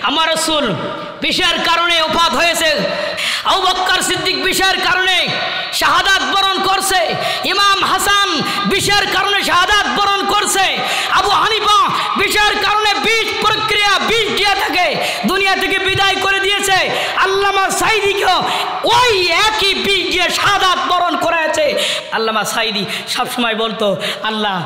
আমার রাসূল বিষয়ের কারণে ওফাত হয়েছে, আবু বকর সিদ্দিক বিষয়ের কারণে শাহাদাত বরণ করছে, ইমাম হাসান বিষয়ের কারণে শাহাদাত বরণ করছে, আবু হানিফা বিষয়ের কারণে 20 প্রক্রিয়া 20 দিয়া থাকে দুনিয়া থেকে বিদায় করে দিয়েছে। আল্লামা সাঈদীকে ওই একই 20 দিয়ে শাহাদাত বরণ করেছে। আল্লামা সাঈদী সবসময় বলতো, আল্লাহ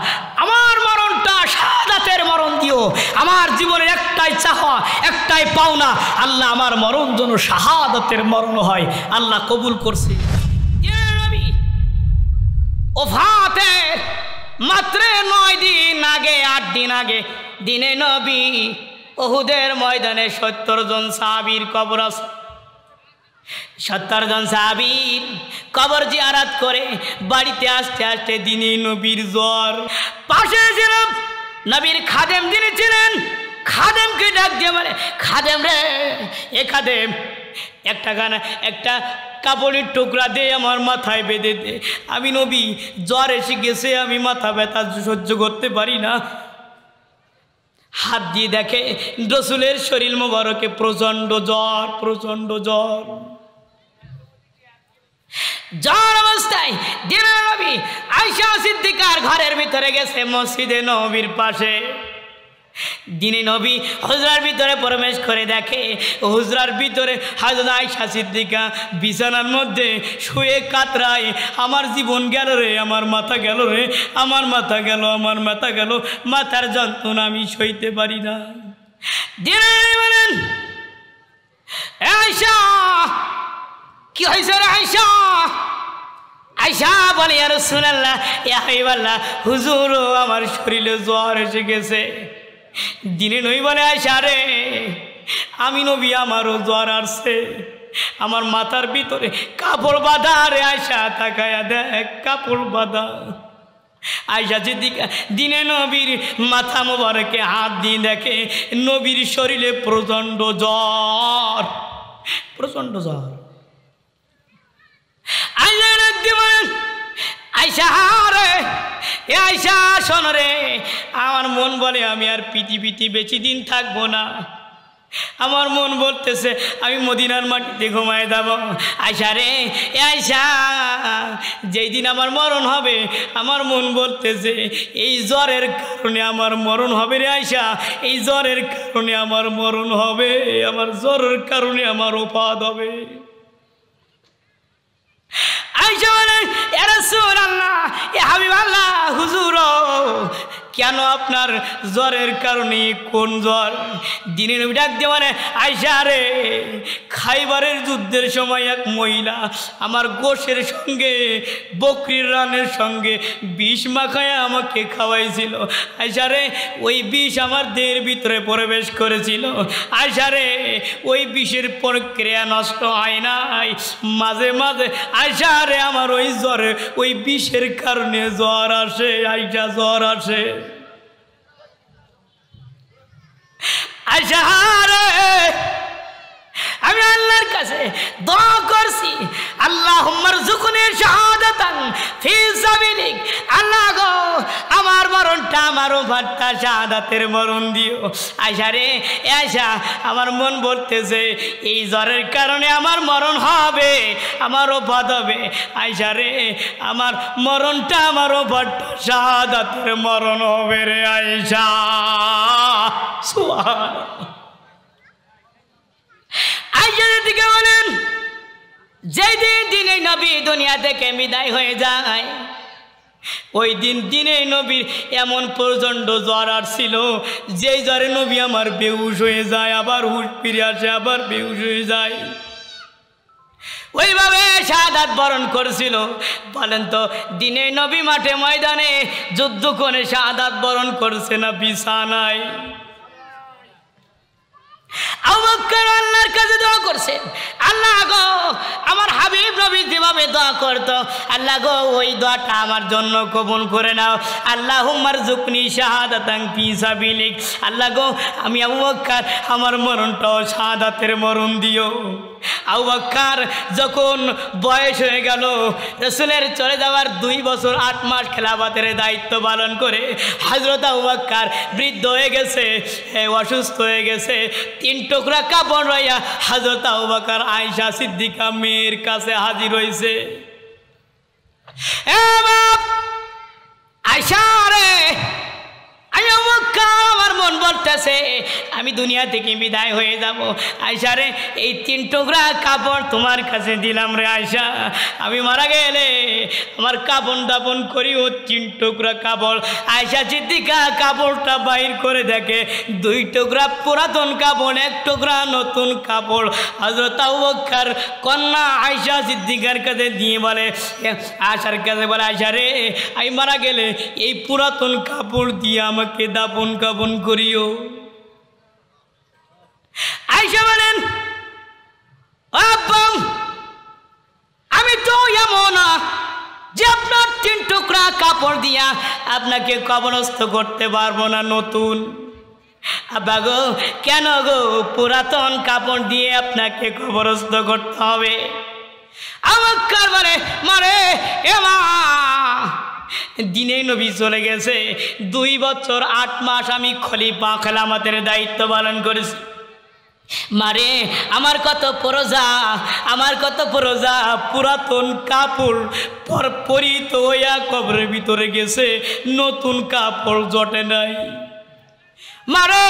আমার মরণটা শাহাদাতের মরণ দিও, আমার জীবনের একটাই চাওয়া একটাই পাওনা, আল্লাহ আমার মরণ যেন শাহাদাতের মরণ হয়। আল্লাহ কবুল করছে। ওফাতের মাত্র 9 দিন আগে 8 দিন আগে দিনে নবী উহুদের ময়দানে 70 জন সাহাবীর কবর আছে। 70 জন সাহাবীর কবর জিয়ারত করে বাড়িতে আসতে আসতে দিনে নবীর জ্বর। পাশে ছিলেন নবীর খাদেম, যিনি ছিলেন খাদেমকে ডাক দিয়ে বলে, খাদেম রে, এ খাদেম একটা কাপড়ের টুকরা দিয়ে আমার মাথায় বেঁধে দে, আমি নবী জ্বর এসে গেছে, আমি মাথা ব্যথা সহ্য করতে পারি না। হাত দিয়ে দেখে রাসূলের শরীর মোবারকে প্রচন্ড জ্বর, প্রচন্ড জ্বর। জ্বর অবস্থায় দিনের নবী আয়েশা সিদ্দিকার ঘরের ভিতরে গেছে, মসজিদে নববীর পাশে। দিনে নবী হুজরার ভিতরে প্রবেশ করে দেখে হুজরার ভিতরে হযরত আয়েশা সিদ্দিকা বিছানার মধ্যে শুয়ে কাতরায়, আমার জীবন গেল রে, আমার মাথা গেল রে, আমার মাথা গেল, আমার মাথা গেল, মাথার যন্ত্রণা আমি সইতে পারি না। দিনে বলেন, আয়েশা কি হয়েছে রে আয়েশা? আয়েশা বলে, ইয়া রাসূলুল্লাহ, ইয়া হাবিবাল্লাহ, হুজুর আমার শরীরে জ্বর এসে গেছে। দিনে নবী বলে, আয়েশা রে, আমি নবী আমারও জ্বর আসছে, আমার মাথার ভিতরে কাপড় বাঁধা রে। আয়েশা তাকায়া দেখ কাপড় বাঁধা। আয়েশা সিদ্দিকা দিনে নবীর মাথা মোবারকে হাত দিয়ে দেখে নবীর শরীরে প্রচন্ড জ্বর, প্রচন্ড জ্বর। আয়েশা রে, এ আয়েশা শোন রে, আমার মন বলে আমি আর পৃথিবীতে বেশি দিন থাকবো না। আমার মন বলতেছে আমি মদিনার মাটিতে ঘুমায় যাব। আয়েশা রে, এ আয়েশা, যেই দিন আমার মরণ হবে আমার মন বলতেছে এই জ্বরের কারণে আমার মরণ হবে রে আয়েশা, এই জ্বরের কারণে আমার মরণ হবে, আমার জ্বরের কারণে আমার ওফাত হবে। আয়েশা বলে, ইয়া রাসূলুল্লাহ, ইয়া হাবিবাল্লাহ, হুজুর কেন আপনার জ্বরের কারণে? কোন জ্বর? দিনে নবী ডাক দিয়ে বলে, আয়েশা রে, খাইবারের যুদ্ধের সময় এক মহিলা আমার গোশের সঙ্গে বকরির রানের সঙ্গে বিষ মাখায় আমাকে খাওয়াইছিল। আয়েশা রে, ওই বিষ আমার দেহের ভিতরে প্রবেশ করেছিল। আয়েশা রে, ওই বিষের প্রক্রিয়া নষ্ট হয় নাই, মাঝে মাঝে আয়েশা রে আমার ওই জ্বরে, ওই বিষের কারণে জ্বর আসে। আয়েশা জ্বর আসে। আয়েশা রে, আমি আল্লাহর কাছে দোয়া করছি, আল্লাহুম্মা রযুকনি শাহাদাতান ফি সাবিলিক, আল্লাহ গো আমার মরণটা, আমার ওফাতটা শাহাদাতের মরণ দিও। আয়েশা রে, আয়েশা, আমার মন বলতেছে এই জ্বরের কারণে আমার মরণ হবে, আমার ওফাত হবে। আয়েশা রে, আমার মরণটা, আমার ওফাতটা শাহাদাতের মরণ হবে রে আয়েশা। সুবহানাল্লাহ। আয়েশা দিকে বলেন, যেই দিনে নবী দুনিয়া থেকে বিদায় হয়ে যায়, ওই দিনে নবীর এমন প্রচন্ড জ্বর আসছিল, যেই জ্বরে নবী আমার বেহুশ হয়ে যায়, আবার হুশ ফিরে আসে, আবার বেহুশ হয়ে যায়। ওইভাবে শাহাদাত বরণ করেছিল। বলেন তো, দিনে নবী মাঠে ময়দানে যুদ্ধ করে শাহাদাত বরণ করছে না বিছানায়? আবু বকর আল্লাহর কাছে দোয়া করছেন, আল্লাহ গো আমার হাবিব নবী যেভাবে দোয়া করতো, আল্লাহ গো ওই দোয়াটা আমার জন্য কবুল করে নাও। আল্লাহুম্মা রযুকনি শাহাদাতান ফি সাবিলিক, আল্লাহ গো আমি আবু বকর আমার মরণটাও শাহাদাতের মরণ দিও। আবু বকর যখন বয়স হয়ে গেল, রাসূলের চলে যাওয়ার 2 বছর 8 মাস খেলাফতের দায়িত্ব পালন করে হযরত আবু বকর বৃদ্ধ হয়ে গেছে, অসুস্থ হয়ে গেছে। 3 টুকরা কাপড় লইয়া হযরত আবু বকর আয়েশা সিদ্দিকা মেয়ের কাছে হাজির হয়েছে। আয়েশা রে, আমি আবু বকর, আমার মন বলতেছে আমি দুনিয়া থেকে বিদায় হয়ে যাব। আয়েশা রে, এই 3 টুকরা কাপড় তোমার কাছে দিলাম রে আয়েশা, আমি মারা গেলে আমার কাপড় দাপন করিও 3 টুকরা কাপড়। আয়েশা সিদ্দিকা কাপড়টা বাইর করে দেখে 2 টুকরা পুরাতন কাপড়, 1 টুকরা নতুন কাপড়। হযরত আবু বকর কন্যা আয়েশা সিদ্দিকার কাছে দিয়ে বলে, আয়েশার কাছে বলে, আয়েশা রে, আমি মারা গেলে এই পুরাতন কাপড় দিয়ে আমাকে দাপন কাপন করিও। আয়েশা বলেন, আব্বা, আমি তো এমন না যে আপনার 3 টুকরা কাপড় দিয়া আপনাকে কবরস্থ করতে পারবো না নতুন। আব্বা গো, কেন গো পুরাতন কাপড় দিয়ে আপনাকে কবরস্থ করতে হবে? আমার কার মারে এ মা, দিনে নবী চলে গেছে, 2 বছর 8 মাস আমি খলিফা খেলাফতের দায়িত্ব পালন করেছি। মারে, আমার কত প্রজা, আমার কত প্রজা পুরাতন কাপড় পরিত হইয়া কবরের ভিতরে গেছে, নতুন কাপড় জটে নাই। মারে,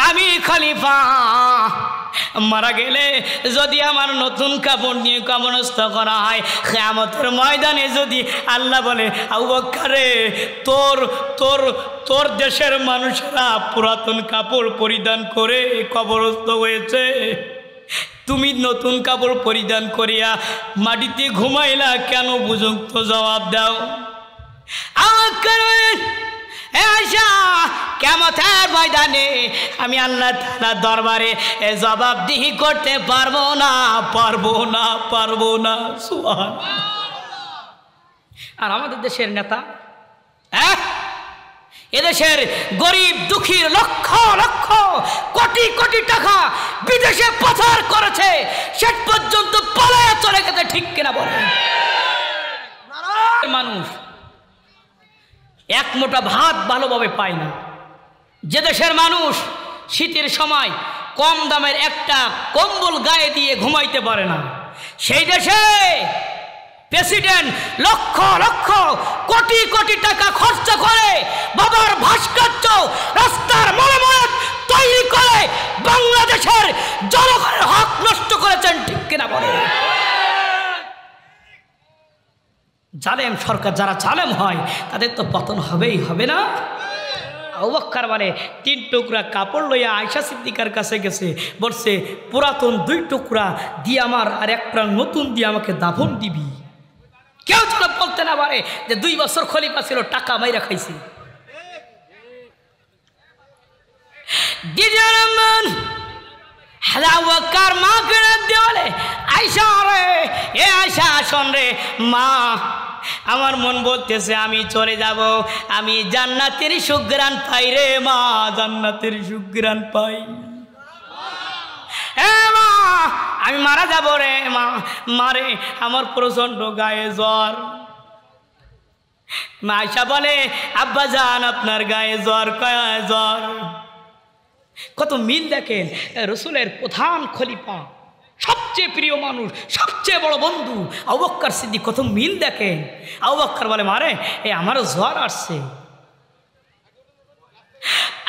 আমি খলিফা, মারা গেলে যদি আমার নতুন কাপড় নিয়ে কবরস্থ করা হয়, কিয়ামতের ময়দানে যদি আল্লাহ বলে, আবু বকর রে, তোর দেশের মানুষেরা পুরাতন কাপড় পরিধান করে কবরস্থ হয়েছে, তুমি নতুন কাপড় পরিধান করিয়া মাটিতে ঘুমাইলা কেন? বুঝুক্ত জবাব দাও। আবু বকর বলেন, আয়েশা, কিয়ামতের ময়দানে আমি আল্লাহ তাআলার দরবারে জবাবদিহি করতে পারবো না। সুবহানাল্লাহ। আর আমাদের দেশের নেতা, এদেশের গরিব দুঃখীর লক্ষ লক্ষ কোটি কোটি টাকা বিদেশে পাচার করেছে, শেষ পর্যন্ত পালায়া চলে গেছে, ঠিক কিনা বলে? মানুষ এক মোটা ভাত ভালোভাবে পায় না। যে দেশের মানুষ শীতের সময় কম দামের একটা কম্বল গায়ে দিয়ে ঘুমাইতে পারে না, সেই দেশে প্রেসিডেন্ট লক্ষ লক্ষ কোটি কোটি টাকা খরচ করে বাবার ভাস্কর্য রাস্তার মরামত তৈরি করে বাংলাদেশের জনগণের হক নষ্ট করেছেন, ঠিক কিনা বলে? জালেম সরকার যারা জালেম হয় তাদের তো পতন হবেই, হবে না? আবু বকর বলে, 3 টুকরা কাপড় লইয়া আয়েশা সিদ্দিকার কাছে গেছে, বলছে পুরাতন 2 টুকরা দিয়ে আমার আর একটা নতুন দিয়ে আমাকে দাফন দিবি। কেউ যেন বলতে না পারে যে 2 বছর খলিফা ছিল, টাকা মাইরা খাইছে। আবু বকর মা করে বলে, আয়েশা রে, এ আয়েশা শোন রে মা, আমার মন বলতেছে আমি চলে যাব, আমি জান্নাতের সুঘ্রাণ পাই রে মা, জান্নাতের সুঘ্রাণ পাই। মা, আমি মারা যাব রে মা, মারে আমার প্রচন্ড গায়ে জ্বর। মা আয়েশা বলে, আব্বা জান আপনার গায়ে জ্বর, কয় জ্বর? কত মিল দেখেন, রসুলের প্রধান খলিফা, সবচেয়ে প্রিয় মানুষ, সবচেয়ে বড় বন্ধু আবু বকর সিদ্দিক, কত মিল দেখেন। আবু বকর বলে, মারে আমারও জ্বর আসছে।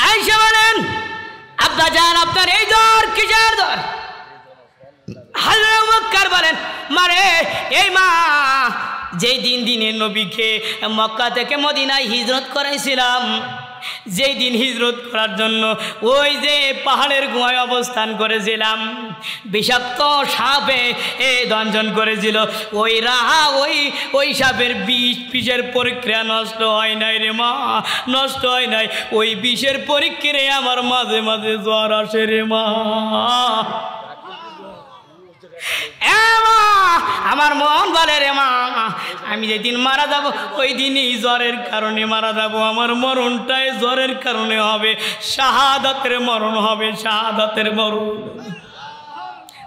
আয়েশা বলেন, আব্বা জান আপনার এই জ্বর কিসের জ্বর? হযরত আবু বকর বলেন, মারে এই মা, যেই দিনে নবীকে মক্কা থেকে মদিনায় হিজরত করাইছিলাম, যেই দিন হিজরত করার জন্য ওই যে পাহাড়ের গুহায় অবস্থান করেছিলাম, বিষাক্ত সাপে দংশন করেছিল, ওই সাপের বিষের প্রক্রিয়া নষ্ট হয় নাই রে মা, নষ্ট হয় নাই। ওই বিষের প্রক্রিয়ায় আমার মাঝে মাঝে জ্বর আসে রে মা। আমার মন বলে রে মা, আমি যেদিন মারা যাব ওই দিনই জ্বরের কারণে মারা যাব, আমার মরণটাই জ্বরের কারণে হবে, শাহাদাতের মরণ হবে, শাহাদাতের মরণ।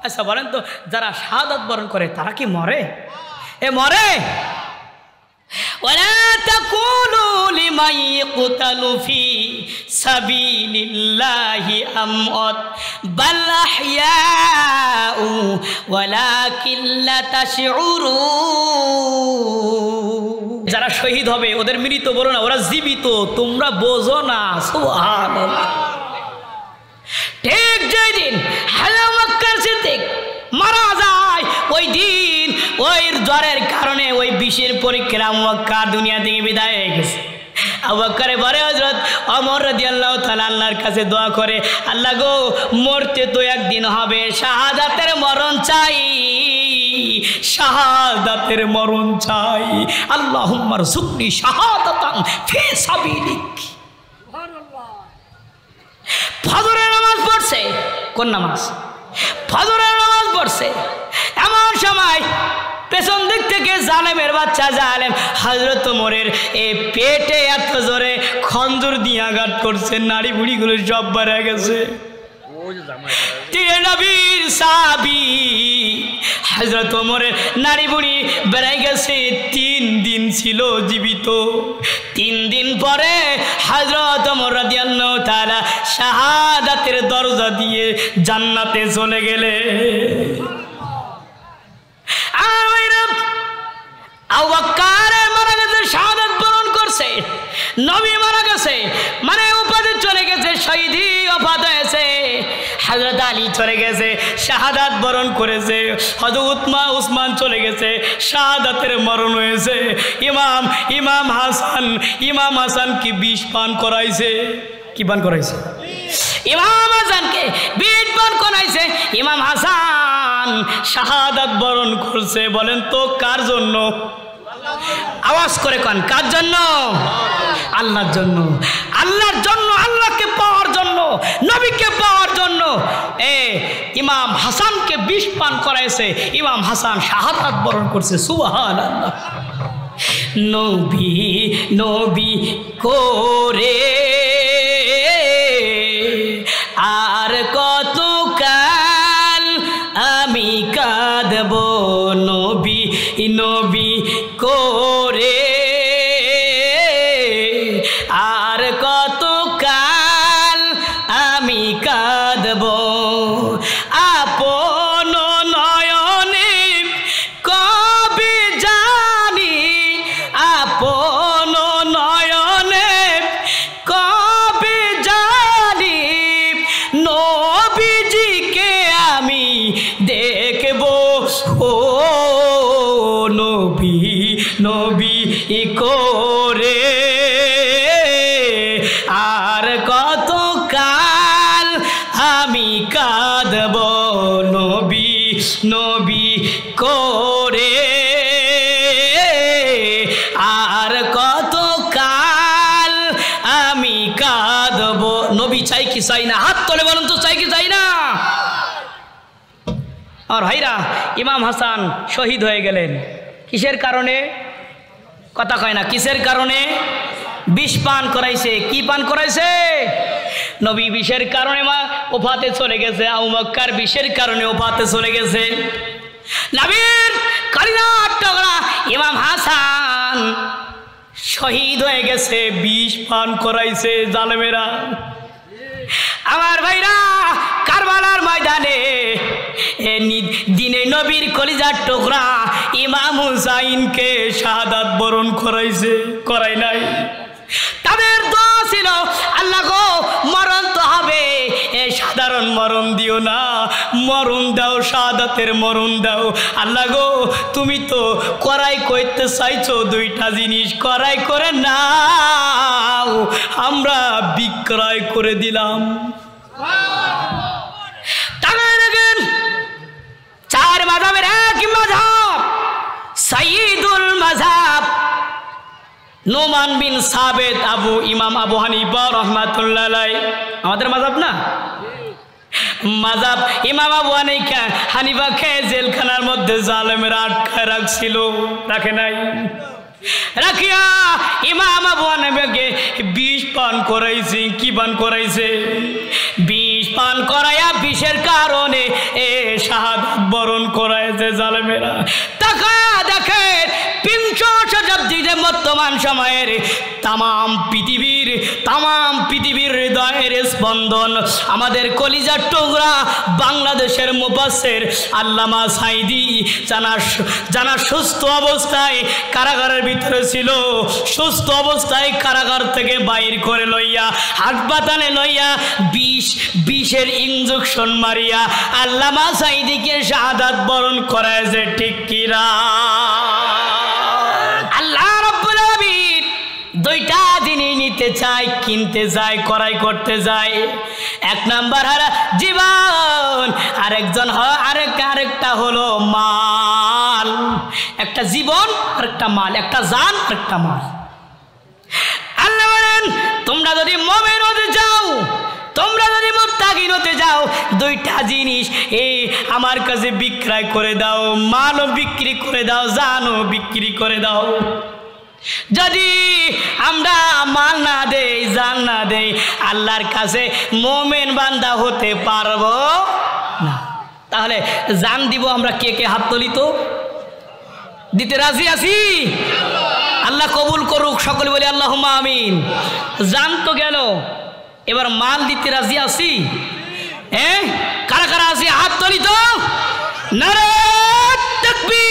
আচ্ছা বলেন তো, যারা শাহাদাত বরণ করে তারা কি মরে? এ মরে? ولا تقولوا لمن يقتل في سبيل الله أموات بل أحياء ولكن لا تشعرون। যারা শহীদ হবে ওদের মৃত বলো না, ওরা জীবিত, তোমরা বোঝো না। সুবহানাল্লাহ। ঠিক যেদিন হযরত মক্কার সিদ্দিক মারা যায়, ওই দিন ওই জ্বরের কারণে ওই বিষের পরীক্ষা মক্কা দুনিয়া থেকে বিদায় হয়ে গেছে। আবু বকর বলে হযরত ওমর রাদিয়াল্লাহু তাআলা আল্লাহর কাছে দোয়া করে, আল্লাহ গো মরতে তো একদিন হবে, শাহাদাতের মরণ চাই, শাহাদাতের মরণ চাই। আল্লাহুম্মা রযুকনি শাহাদাতান ফি সাবিলিক। সুবহানাল্লাহ। ফজরের নামাজ পড়ছে, কোন নামাজ? ফজরের নামাজ পড়ছে। এমন সময় পেছন দিক থেকে জালেমের বাচ্চা জালেম হযরত ওমরের এই পেটে এত জোরে খঞ্জর দিয়ে আঘাত করছে, নাড়ি বুড়িগুলো সব বেড়ে গেছে। নবীর সাহাবী হযরত ওমরের নাড়ি বুড়ি বেড়ে গেছে, 3 দিন ছিল জীবিত। 3 দিন পরে হযরত ওমর রাদিয়াল্লাহু তাআলা শাহাদাতের দরজা দিয়ে জান্নাতে চলে গেলে। আবু বকর মারা গেছে, শাহাদাত বরণ করছে। নবী মারা গেছে, মানে উপাধি চলে গেছে, শহীদি ওফাত হয়েছে। হযরত আলী চলে গেছে, শাহাদাত বরণ করেছে। হযরত উসমান চলে গেছে, শাহাদাতের মরণ হয়েছে। ইমাম হাসান কি বিষ পান করাইছে? কি পান করাইছে? ইমাম হাসানকে বিষ পান করাইছে। ইমাম হাসান শাহাদাত বরণ করছে। বলেন তো কার জন্য? আওয়াজ করে কোন, কার জন্য? আল্লাহর জন্য। আল্লাহর জন্য, আল্লাহকে পাওয়ার জন্য, নবীকে পাওয়ার জন্য ইমাম হাসানকে বিষ পান করাইছে। ইমাম হাসান শাহাদাত বরণ করছে। সুবহানাল্লাহ। নবী নবী করে আর কত কাল আমি কাঁদব, নবী নবী করে আর কত কাল আমি কাঁদব। আপন নয়নে কবে জানি, আপন নয়নে কবে জানি নবীজিকে আমি দেখব। ও নবী নবী করে আর কত কাল আমি কাঁদব, নবী নবী করে আর কত কাল আমি কাঁদব। নবী চাই কি চাই না? হাত তোলে বলুন তো, চাই কি চাই না? আর ভাইরা, ইমাম হাসান শহীদ হয়ে গেলেন কিসের কারণে? কথা কয় না, কিসের কারণে? বিষ পান করাইছে। কি পান করাইছে? নবী বিষের কারণে ওফাতে চলে গেছে। আবু বকর বিষের কারণে ওফাতে চলে গেছে। নবীর কলিজার টুকরা ইমাম হাসান শহীদ হয়ে গেছে, বিষ পান করাইছে জালেমেরা। আমার ভাইরা, কারবালার ময়দানে দিনে নবীর কলিজার টুকরা ইমাম হুসাইনকে শাহাদাত বরণ করাইছে, করাই নাই? তাদের দোয়া ছিল, আল্লাহ গো মরণ তো হবে, সাধারণ মরণ দিও না, মরণ দাও, শাহাদাতের মরণ দাও। আল্লাহ গো তুমি তো করাই করতে চাইছো, 2টা জিনিস করাই করে নাও, আমরা বিক্রয় করে দিলাম। চার মাযহাবের এক মাযহাব, সাইয়্যিদুল মাযহাব নোমান বিন সাবিত ইমাম আবু হানিফা রাহমাতুল্লাহ আলাইহি। আমাদের মাযহাব না? মাযহাব ইমাম আবু হানিফাকে জেলখানার মধ্যে জালেমেরা আটকায় রাখছিল, রাখে নাই? রাখিয়া ইমাম আবু হানিফাকে বিষ পান করাইছে। কি পান করাইছে? বিষ পান করায়া বিষের কারণে শাহাদাত বরণ করাইছে জালেমেরা। টাকা দেখেন বিংশ শতাব্দীতে বর্তমান সময়ের তামাম পৃথিবীর হৃদয়ের স্পন্দন আমাদের কলিজার টুকরা বাংলাদেশের মুফাসসির আল্লামা সাঈদী জানা সুস্থ অবস্থায় কারাগারের ভিতরে ছিল, সুস্থ অবস্থায় কারাগার থেকে বাইর করে লইয়া হাসপাতালে লইয়া বিষের ইনজেকশন মারিয়া আল্লামা সাঈদীকে শাহাদাত বরণ করাইছে। ঠিক কিনা? আল্লাহ রাব্বুল আলামিন দুইটা জিনিস নিতে চায়, কিনতে চায়, ক্রয় করতে চায়। এক নাম্বার হলো জীবন, আরেকটা হলো মাল। একটা জীবন আরেকটা মাল, একটা জান আরেকটা মাল। আল্লাহ বলেন তোমরা যদি মুমিন হতে চাও, তোমরা যদি মুত্তাকিন হতে যাও, দুইটা জিনিস আমার কাছে বিক্রয় করে দাও, মালও বিক্রি করে দাও, জানও বিক্রি করে দাও। যদি আমরা মাল না দেই, জান না দেই, আল্লাহর কাছে মুমিন বান্দা হতে পারবো না। তাহলে জান দিব আমরা, কে কে হাত তুলি তো? দিতে রাজি আছি? আল্লাহ কবুল করুক, সকলে বলি আল্লাহুম্মা আমিন। জান তো গেল, এবার মাল দিতে রাজি আছি? কারা কারা আছি হাত তুলি তো? নারে তাকবীর।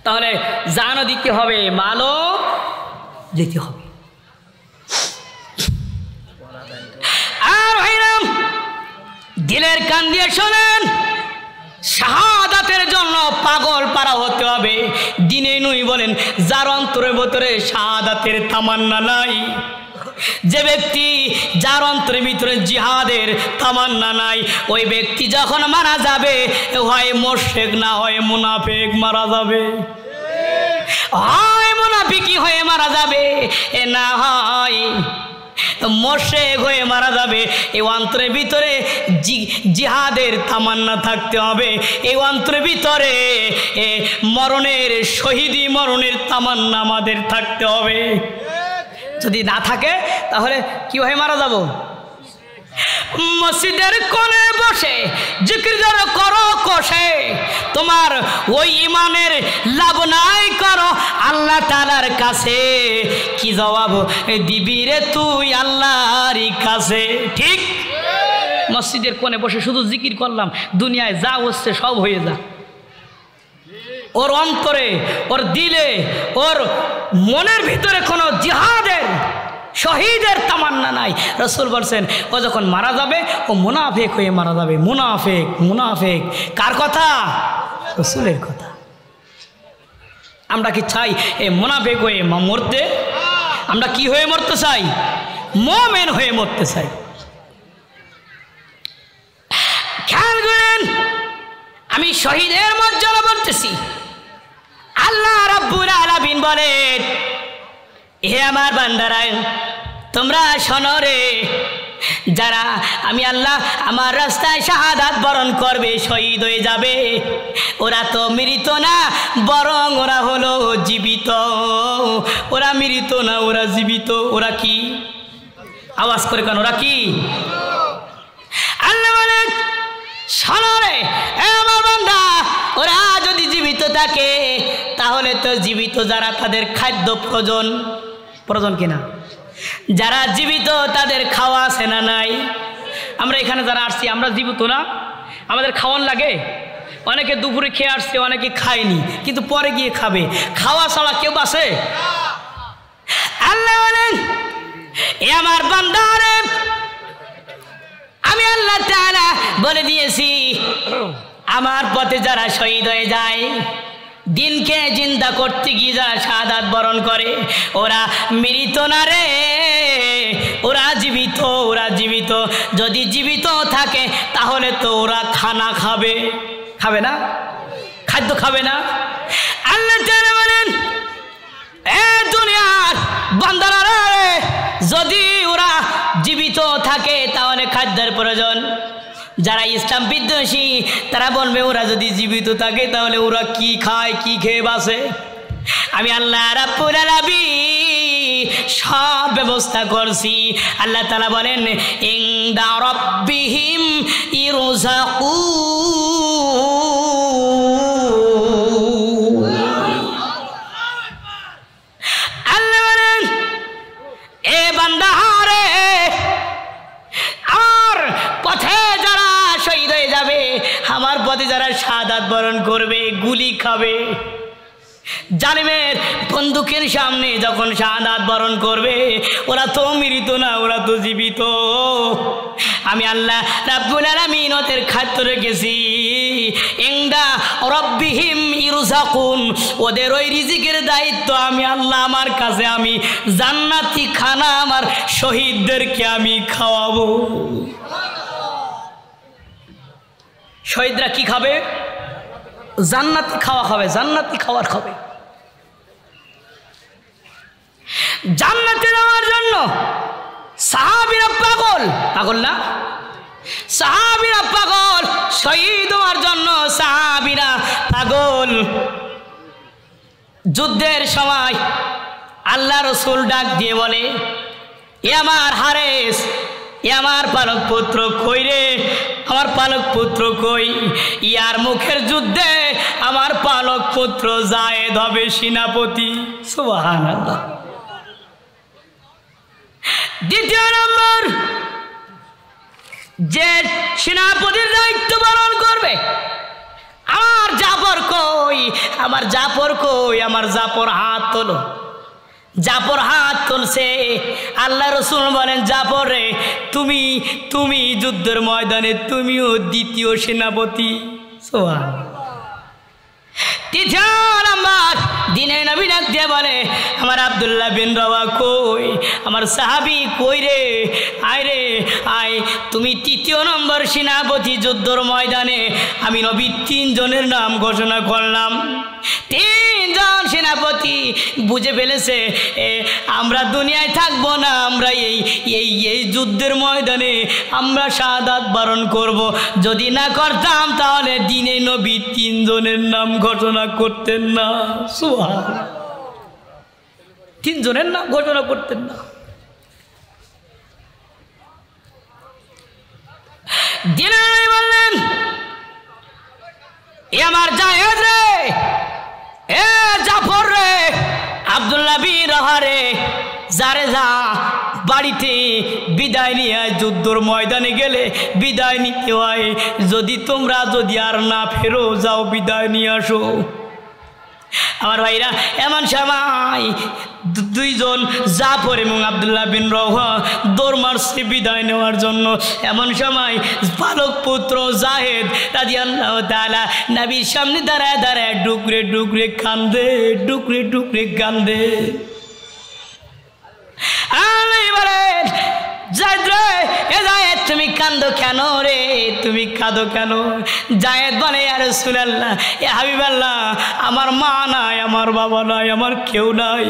তাহলে জানও দিতে হবে, মালও দিতে হবে। আর ভাইরাম দিলের কান দিয়ে শোনেন, শাহাদাতের জন্য পাগল পারা হতে হবে। দিনে নই বলেন যার অন্তরের ভিতরে শাহাদাতের তামান্না নাই, যে ব্যক্তি যার অন্তরের ভিতরে জিহাদের তামান্না নাই, ওই ব্যক্তি যখন মারা যাবে হয় মুশরিক না হয় মুনাফিক মারা যাবে, হয় মুনাফিকি হয়ে মারা যাবে, না হয় মুশরিক হয়ে মারা যাবে। এই অন্তরের ভিতরে জিহাদের তামান্না থাকতে হবে, এই অন্তরের ভিতরে মরণের শহীদি মরণের তামান্না আমাদের থাকতে হবে। যদি না থাকে তাহলে কি হয়ে মারা যাব? মসজিদের কোণে বসে জিকির যারা করো কষে, তোমার ওই ইমানের লাভ নাই করো আল্লাহ তাআলার কাছে। কি জবাব দিবি রে তুই আল্লাহর কাছে? ঠিক, মসজিদের কোণে বসে শুধু জিকির করলাম, দুনিয়ায় যা হচ্ছে সব হয়ে যা। ওর অন্তরে, ওর দিলে, ওর মনের ভিতরে কোনো জিহাদের শহীদের তামান্না নাই। রাসূল বলছেন ও যখন মারা যাবে ও মুনাফিক হয়ে মারা যাবে। মুনাফিক, মুনাফিক কার কথা? রাসূলের কথা। আমরা কি চাই এই মুনাফিক হয়ে মরতে? আমরা কি হয়ে মরতে চাই? মুমিন হয়ে মরতে চাই। খেয়াল করেন, আমি শহীদের মর্যাদা বলতেছি। আল্লাহ রাব্বুল আলামিন বলেন, হে আমার বান্দারা তোমরা শোনো রে, যারা আমি আল্লাহ আমার রাস্তায় শাহাদাত বরণ করবে, শহীদ হয়ে যাবে, ওরা তো মৃত না, বরং ওরা হলো জীবিত। ওরা মৃত না, ওরা জীবিত। ওরা কি? আওয়াজ করে কেন? ওরা কি? আল্লাহ বলেন শোনো রে আমার বান্দা, ওরা যদি জীবিত থাকে তাহলে তো জীবিত যারা তাদের খাদ্য প্রয়োজন কিনা? যারা জীবিত তাদের খাওয়া আছে না নাই? আমরা এখানে যারা আসছি আমরা জীবিত না? আমাদের খাওয়ান লাগে? অনেকে দুপুরে খেয়ে আসছে, অনেকে খায়নি, কিন্তু পরে গিয়ে খাবে। খাওয়া ছাড়া কেউ বাসে? আল্লাহ বলেন এ আমার বান্দারে, আমি আল্লাহ তাআলা বলে দিয়েছি আমার পথে যারা শহীদ হয়ে যায়, দিনকে জিন্দা করতে গিয়ে যারা শাহাদাত বরণ করে, ওরা মৃত না রে, ওরা জীবিত। ওরা জীবিত। যদি জীবিত থাকে তাহলে তো ওরা খানা খাবে, খাবে না? খাদ্য খাবে না? আল্লাহ তাআলা বলেন এ দুনিয়ার বান্দারা রে, যদি ওরা জীবিত থাকে তাহলে খাদ্যের প্রয়োজন। যারা ইসলাম বিদ্বেষী তারা বলবে ওরা যদি জীবিত থাকে তাহলে ওরা কি খায়, কি খেয়ে বাসে। আমি আল্লাহ রাব্বুল আলামিন সব ব্যবস্থা করছি। আল্লাহ তাআলা বলেন ইনদা রাব্বিহিম ইরযাকুন। আল্লাহ বলেন এ বান্দা রে, আমার পথে যারা শহীদ হয়ে যাবে, আমার পথে যারা শাহাদাত বরণ করবে, গুলি খাবে, জালিমের বন্দুকের সামনে যখন শাহাদাত বরণ করবে, ওরা তো মৃত না, ওরা তো জীবিত। আমি আল্লাহ রাব্বুল আলামিন ওদের খাদ্য রেখেছি ইনদা রাব্বিহিম ইরযাকুন। ওদের ওই রিজিকের দায়িত্ব আমি আল্লাহ আমার কাছে, আমি জান্নাতি খানা আমার শহীদদেরকে আমি খাওয়াবো। শহীদরা কি খাবে? জান্নাতি খাওয়া খাবে, জান্নাতি খাবার খাবে। জান্নাতে যাওয়ার জন্য সাহাবীরা পাগল, পাগল না? সাহাবীরা পাগল, শহীদ হওয়ার জন্য সাহাবীরা পাগল। যুদ্ধের সময় আল্লাহ রাসূল ডাক দিয়ে বলে, এ আমার হারেস, এ আমার পালক পুত্র কই রে, আমার পালক পুত্র কই? ইয়ার মুখের যুদ্ধে আমার পালক পুত্র যায়েদ হবে সেনাপতি। সুবহানাল্লাহ। দ্বিতীয় নম্বর, যে সেনাপতির দায়িত্ব পালন করবে, আমার জাফর কই, আমার জাফর কই? আমার জাফর হাত তোলো। জাফর হাত তুলছে। আল্লাহ রাসূল বলেন, জাফর রে, তুমি তুমি যুদ্ধের ময়দানে তুমিও দ্বিতীয় সেনাপতি। সুবহানাল্লাহ। তৃতীয় নাম্বার, দিনে নবী ডাক দিয়ে বলে, আমার আব্দুল্লাহ বিন রাওয়া কই, আমার সাহাবী কই রে, আয় রে আয়, তুমি তৃতীয় নম্বর সেনাপতি যুদ্ধের ময়দানে। আমি নবী তিনজনের নাম ঘোষণা করলাম। তিনজন সেনাপতি বুঝে ফেলেছে আমরা দুনিয়ায় থাকবো না, আমরা এই এই এই যুদ্ধের ময়দানে আমরা শাহাদাত বরণ করব। যদি না করতাম তাহলে দিনে নবী তিনজনের নাম ঘোষণা করতেন না। সুবহানাল্লাহ। তিনজনের নাম ঘোষণা করতেন না। দিনে নবী বললেন, এ আমার জায়েদ রে, এ জাফর রে, আব্দুল্লাহ বিন রাওয়া রে, যারে যা বাড়িতে বিদায় নিয়ে যুদ্ধর ময়দানে গেলে বিদায় নিতে হয়। যদি তোমরা যদি আর না ফেরো যাও, বিদায় নিয়ে আসো। আমার ভাইরা, এমন সময় দুইজন জাফর এবং আব্দুল্লাহ বিন রাওয়া দৌড় মারছে বিদায় নেওয়ার জন্য। এমন সময় পালক পুত্র জায়েদ রাদিয়াল্লাহু তাআলা নবীর সামনে দাঁড়ায় দাঁড়ায় ডুকরে ডুকরে কান্দে, ডুকরে ডুকরে কান্দে। জায়েদ রে, এ জায়েদ তুমি কাঁদো কেন রে, তুমি কাঁদো কেন? জায়েদ বলে, ইয়া রাসূলুল্লাহ, এ হাবিবাল্লাহ, আমার মা নাই, আমার বাবা নাই, আমার কেউ নাই।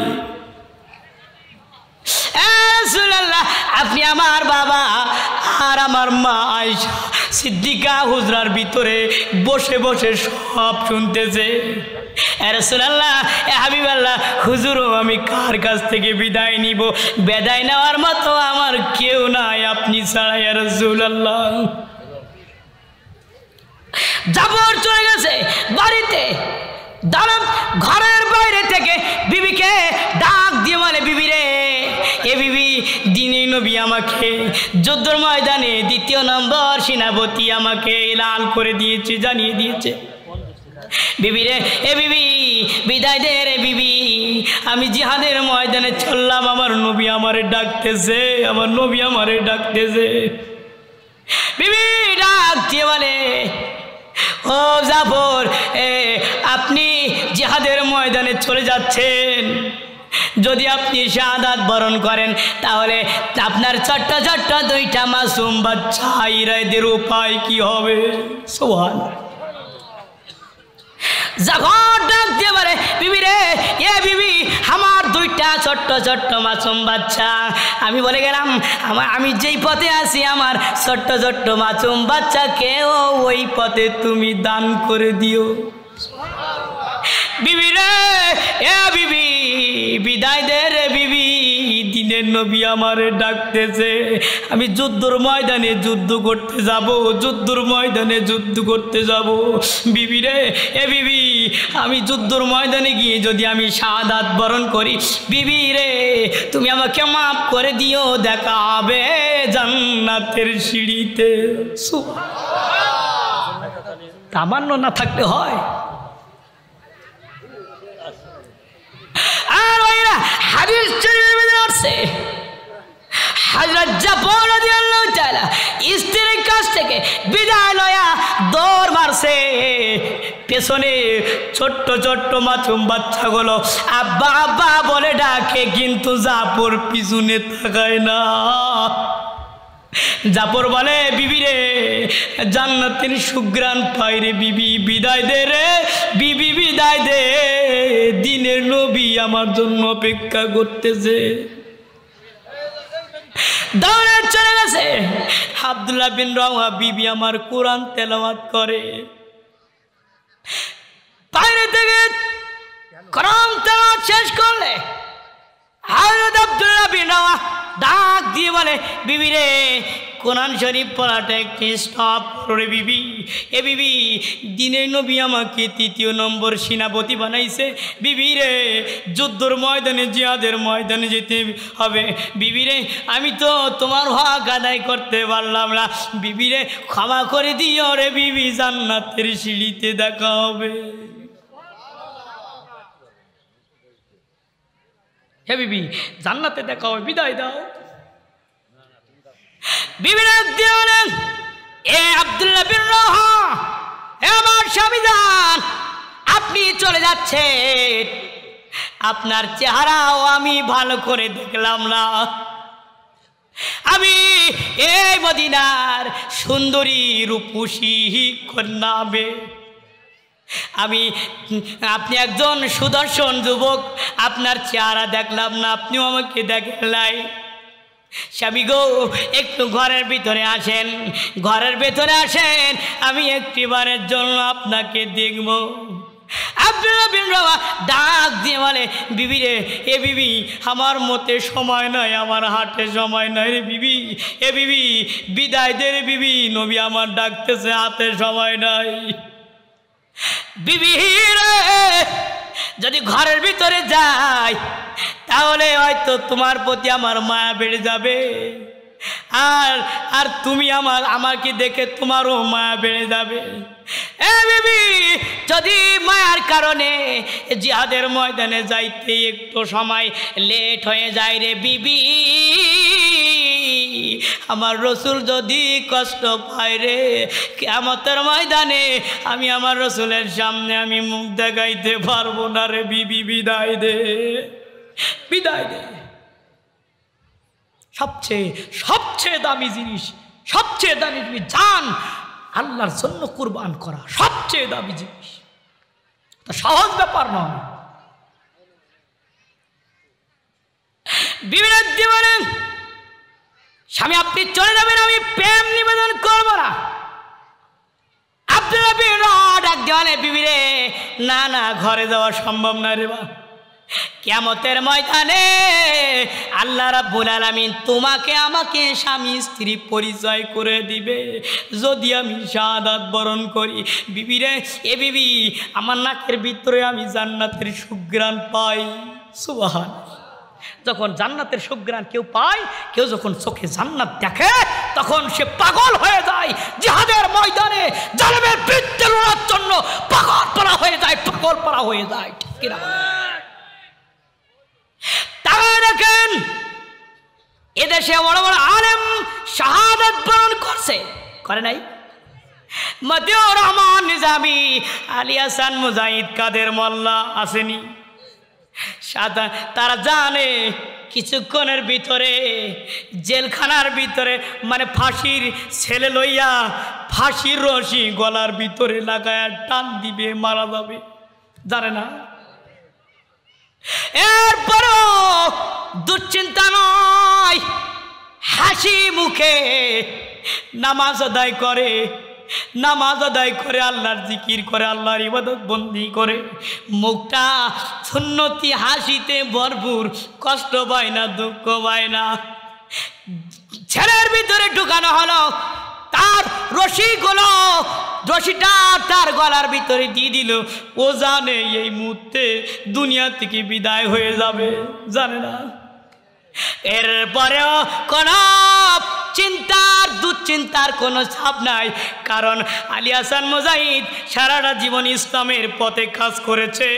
রাসূলুল্লাহ, আপনি আমার বাবা আর আমার মা আয়েশা সিদ্দিকা হুজরার ভিতরে বসে বসে সব শুনতেছে। রাসূলুল্লাহ, হাবিবাল্লাহ, হুজুরও আমি কার কাছ থেকে বিদায় নিব? বিদায় নেওয়ার মতো আমার কেউ নাই আপনি ছাড়া ইয়া রাসূলুল্লাহ। জাফর চলে গেছে বাড়িতে। দাঁড়ান, ঘরের বাইরে থেকে বিবিকে ডাক দিয়ে বলে, বিবি রে, এ বিবি, দিনে নবী আমাকে যুদ্ধের ময়দানে দ্বিতীয় নম্বর সেনাপতি আমাকে লাল করে দিয়েছে, জানিয়ে দিয়েছে। বিবি রে, এ বিবি, বিদায় দে রে বিবি, আমি জিহাদের ময়দানে চললাম, আমার নবী আমারে ডাকতেছে, আমার নবী আমারে ডাকতেছে। বিবি ডাক দিয়ে বলে, ও জাফর, আপনি জিহাদের ময়দানে চলে যাচ্ছেন, যদি আপনি শাহাদাত বরণ করেন তাহলে আপনার ছোট্ট ছোট্ট দুইটা মাসুম বাচ্চা এদের উপায় কি হবে? সুবহানাল্লাহ। জাফর ডাক দিয়ে বলে, বিবি রে, এ বিবি, আমার দুইটা ছোট্ট ছোট্ট মাসুম বাচ্চা, আমি বলে গেলাম আমি যেই পথে আছি আমার ছোট্ট ছোট্ট মাসুম বাচ্চাকেও ওই পথে তুমি দান করে দিও। বিবি রে, এ বিবি, বিদায় দে রে বিবি, দিনের নবী আমারে ডাকতেছে, আমি যুদ্ধর ময়দানে যুদ্ধ করতে যাব, যুদ্ধর ময়দানে যুদ্ধ করতে যাব। বিবি রে, এ বিবি, আমি যুদ্ধর ময়দানে গিয়ে যদি আমি শাহাদাত বরণ করি, বিবি রে তুমি আমাকে মাফ করে দিও, দেখা হবে জান্নাতের সিঁড়িতে। তামান্ন না থাকতে হয়। আর ওইরা হাদিস শরীফে আছে, হযরত জাফর রাদিয়াল্লাহু তাআলা স্ত্রীর কাছ থেকে বিদায় লয়া দৌড় মারছে, পেছনে ছোট্ট ছোট্ট মাসুম বাচ্চাগুলো আব্বা আব্বা বলে ডাকে, কিন্তু জাফর পিছনে তাকায় না। জাফর বলে, বিবি রে জান্নাতের সুঘ্রাণ পাই রে বিবি, বিদায় দে রে বিবি, বিদায় দে, দিনের নবী আমার জন্য অপেক্ষা করতেছে। দৌড়ে চলে গেছে। আব্দুল্লাহ বিন রওয়া বিবি আমার কোরআন তেলাওয়াত করে, বাইরে থেকে কোরআন তেলাওয়াত শেষ করলে হযরত আব্দুল্লাহ বিন রওয়া ডাক দিয়ে বলে, বিবি রে কোরআন শরীফ পড়াটা একটি স্টপ করে বিবি। এ বিবি, দিনের নবী আমাকে ৩য় নম্বর সেনাপতি বানাইছে, বিবি রে যুদ্ধর ময়দানে জিহাদের ময়দানে যেতে হবে, বিবি রে আমি তো তোমার হক আদায় করতে পারলাম না, বিবি রে ক্ষমা করে দিও রে বিবি, জান্নাতের সিঁড়িতে দেখা হবে। হে বিবি, জান্নাতে দেখা হবে, বিদায় দাও। বিবি দিয়ে বলেন, এ আব্দুল্লাহ বিন রওহা, হে আমার স্বামী জান, আপনি চলে যাচ্ছেন, আপনার চেহারাও আমি ভালো করে দেখলাম না, আমি এই মদিনার সুন্দরী রূপসী কন্যা আপনি একজন সুদর্শন যুবক, আপনার চেহারা দেখলাম না, আপনিও আমাকে দেখেন নাই। স্বামী গো, একটু ঘরের ভিতরে আসেন, ঘরের ভিতরে আসেন, আমি একটিবারের জন্য আপনাকে দেখব। আব্দুল্লাহ বিন রওয়া ডাক দিয়ে বলে, বিবি রে, এ বিবি আমার মতে সময় নাই, আমার হাটে সময় নাই রে বিবি, এ বিবি বিদায় দে রে বিবি, নবী আমার ডাকতেছে, হাতে সময় নাই। বিবি রে, যদি ঘরের ভিতরে যাই তাহলে হয়তো তোমার প্রতি আমার মায়া বেড়ে যাবে, আর তুমি আমাকে দেখে তোমারও মায়া বেড়ে যাবে। এ বিবি, যদি মায়ার কারণে জিহাদের ময়দানে যাইতে একটু সময় লেট হয়ে যায় রে বিবি, আমার রসুল যদি কষ্ট পায় রে, কিয়ামতের ময়দানে আমি আমার রসুলের সামনে আমি মুখ দেখাইতে পারবো না রে বিবি, বিদায় দে, বিদায় দে। সবচেয়ে দামি জিনিস, সবচেয়ে দামি জিনিস জান আল্লাহর জন্য কুরবান করা, সবচেয়ে দামি জিনিস, তা সহজ ব্যাপার নয়। বিভিন্ন জীবনে স্বামী আপনি চলে যাবেন, আমি প্রেম নিবেদন করবো না। আব্দুল্লাহ বিন রওয়া ডাক দেওয়ানে, বিবি রে না না, ঘরে যাওয়া সম্ভব না রে বা, কিয়ামতের ময়দানে আল্লাহ রাব্বুল আলামিন তোমাকে আমাকে স্বামী স্ত্রী পরিচয় করে দিবে যদি আমি শাহাদাত বরণ করি। বিবি রে, এ বিবি, আমার নাকের ভিতরে আমি জান্নাতের সুঘ্রাণ পাই। সুবহানাল্লাহ। যখন জান্নাতের সুঘ্রাণ কেউ পায়, কেউ যখন চোখে জান্নাত দেখে, তখন সে পাগল হয়ে যায়, জিহাদের ময়দানে জালেমের বিরুদ্ধে লড়ার জন্য পাগল পারা হয়ে যায়, পাগল পারা হয়ে যায়। ঠিক কিনা? তারা দেখেন এদেশে বড় বড় আলেম শাহাদাত বরণ করছে, করে নাই? মতিউর রহমান নিজামী, আলী হাসান মুজাহিদ, কাদের মোল্লা আসেনি? তারা জানে কিছুক্ষণের ভিতরে জেলখানার ভিতরে, মানে ফাঁসির ছেলে লইয়া ফাঁসির রশি গলার ভিতরে লাগায় টান দিবে, মারা যাবে, জানে না? এরপরও দুশ্চিন্তা নয়, হাসি মুখে নামাজ আদায় করে, নামাজ আদায় করে, আল্লাহর জিকির করে, আল্লাহর ইবাদত বন্দি করে, মুখটা সুন্নতি হাসিতে ভরপুর, কষ্ট পায় না, দুঃখ পায় না। ছেলের ভিতরে ঢুকানো হলো, তার রশিটা তার গলার ভিতরে দিয়ে দিল। ও জানে এই মুহূর্তে দুনিয়া থেকে বিদায় হয়ে যাবে, জানে না। এরপরেও কোন দুশ্চিন্তার কোনো ছাপ নাই, কারণ আলী হাসান মুজাহিদ সারাটা জীবন ইসলামের পথে কাজ করেছে।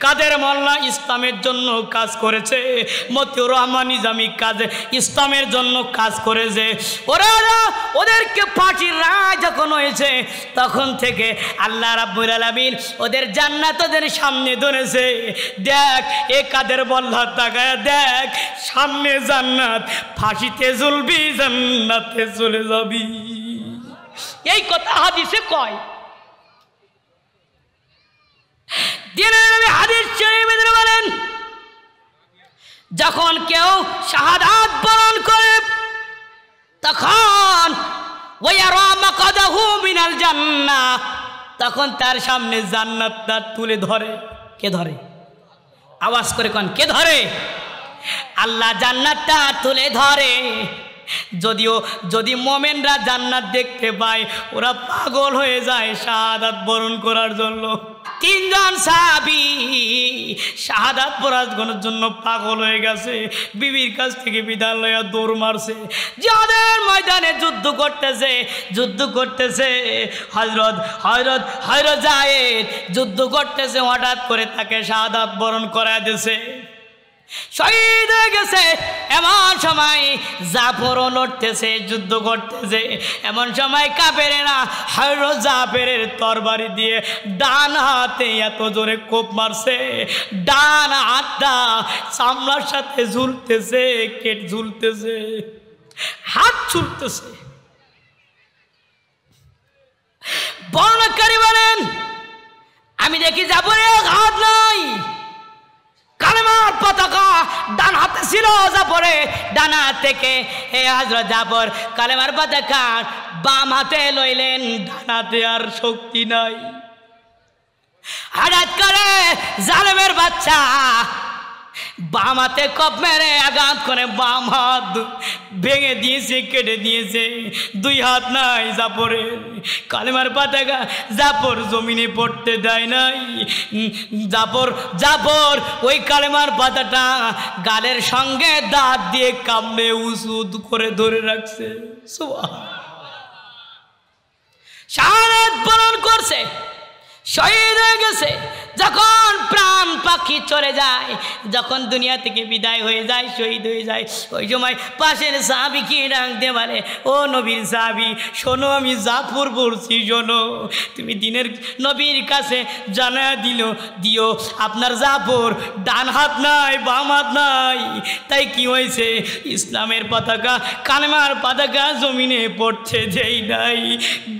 কাদের মোল্লা ইসলামের জন্য কাজ করেছে, মতিউর রহমান নিজামী কাজে ইসলামের জন্য কাজ করেছে। ওদেরকে ফাঁসির রায় যখন হয়েছে, তখন থেকে আল্লাহ রাব্বুল আলামিন ওদের জান্নাত ওদের সামনে ধরেছে। দেখ এ কাদের মোল্লা, তাকায় দেখ সামনে জান্নাত, ফাঁসিতে ঝুলবি, জান্নাতে চলে যাবি। এই কথা হাদিসে কয়। দিনের নবী হাদিস শরীফে বলেন, যখন কেউ শাহাদাত বরণ করে তখন ওয়ারা মাকাদাহু মিনাল জান্নাহ, তখন তার সামনে জান্নাতটা তুলে ধরে। কে ধরে? আওয়াজ করে কোন কে ধরে? আল্লাহ জান্নাতটা তুলে ধরে। যদি মোমেনরা জান্নাত দেখতে পায়, ওরা পাগল হয়ে যায় শাহাদাত বরণ করার জন্য। তিনজন সাহাবী শাহাদাত বরণের জন্য পাগল হয়ে গেছে, বিবির কাছ থেকে বিধান লইয়া দৌড় মারছে, জিহাদের ময়দানে যুদ্ধ করতেছে। হযরত যায়েদ যুদ্ধ করতেছে, হঠাৎ করে তাকে শাহাদাত বরণ করায় দিয়েছে, শহীদ হয়ে গেছে। এমন সময় জাফরও লড়তেছে, যুদ্ধ করতেছে। এমন সময় কাফেরেরা হযরত জাফরের তরবারি দিয়ে ডান হাতে এত জোরে কোপ মারছে, ডান হাতটা চামড়ার সাথে ঝুলতেছে, কেট ঝুলতেছে, হাত ঝুলতেছে। বর্ণনাকারী বলেন, আমি দেখি জাফরের হাত নাই, কালেমার পতাকা ডান হাতে ছিল জাফরে, ডান হাত থেকে হযরত জাফর কালেমার পতাকা বাম হাতে লইলেন, ডান হাতে আর শক্তি নাই। হঠাৎ করে জালেমের বাচ্চা বাম হাতে কপ মেরে আঘাত করে বাম হাত ভেঙে দিয়েছে, কেটে দিয়েছে। দুই হাত নাই জাফরের, কালেমার পতাকা জাফর জমিনে পড়তে দেয় নাই। জাফর ওই কালেমার পাতাটা গালের সঙ্গে দাঁত দিয়ে কামড়ে উঁচু করে ধরে রাখছে। শাহাদাত বরণ করছে, শহীদ হয়ে গেছে। যখন প্রাণ পাখি চলে যায়, যখন দুনিয়া থেকে বিদায় হয়ে যায়, শহীদ হয়ে যায়, ওই সময় পাশের সাহাবীকে ডাকতে পারে, ও নবীর সাহাবী শোনো, আমি জাফর বলছি, শোনো, তুমি দিনের নবীর কাছে জানা দিও আপনার জাফর ডান হাত নাই, বাম হাত নাই, তাই কি হয়েছে? ইসলামের পতাকা, কালেমার পতাকা জমিনে পড়ছে যেই নাই,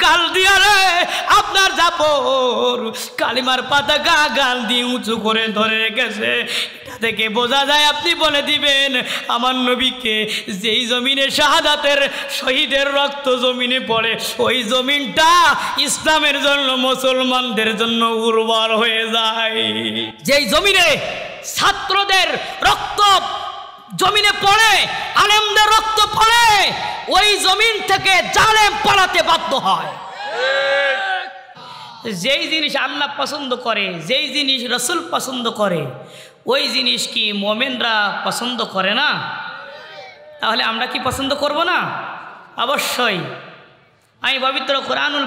গাল দিয়া রে আপনার জাফর কালেমার পতাকা গাল দিয়ে উঁচু করে ধরে রেখেছে। এটা থেকে বোঝা যায়, আপনি বলে দিবেন আমার নবীকে, যেই জমিনে শাহাদাতের শহীদের রক্ত জমিনে পড়ে, ওই জমিনটা ইসলামের জন্য, মুসলমানদের জন্য উর্বর হয়ে যায়। যেই জমিনে ছাত্রদের রক্ত জমিনে পড়ে, আলেমদের রক্ত পড়ে, ওই জমিন থেকে জালেম পালাতে বাধ্য হয়। যেই জিনিস আল্লাহ পছন্দ করে, যেই জিনিস রাসূল পছন্দ করে, ওই জিনিস কি মোমেনরা পছন্দ করে না? তাহলে আমরা কি পছন্দ করব না? অবশ্যই। আমি পবিত্র কোরআনুল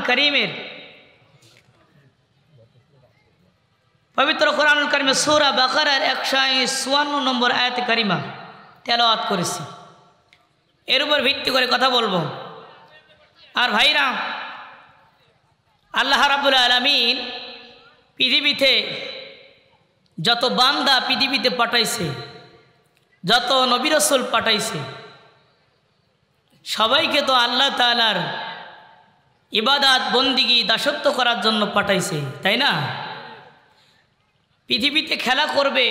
কারীমের সূরা বাকারার 154 নম্বর আয়াতে কারিমা তেলাওয়াত করেছি। এর উপর ভিত্তি করে কথা বলবো। আর ভাইরা, আল্লাহ রাব্বুল আলামিন পৃথিবীতে যত বান্দা পৃথিবীতে পাঠাইছে, যত নবী রাসূল পাঠাইছে, সবাইকে তো আল্লাহ তাআলার ইবাদত বন্দিগি দাসত্ব করার জন্য পাঠাইছে, তাই না? পৃথিবীতে খেলা করবে,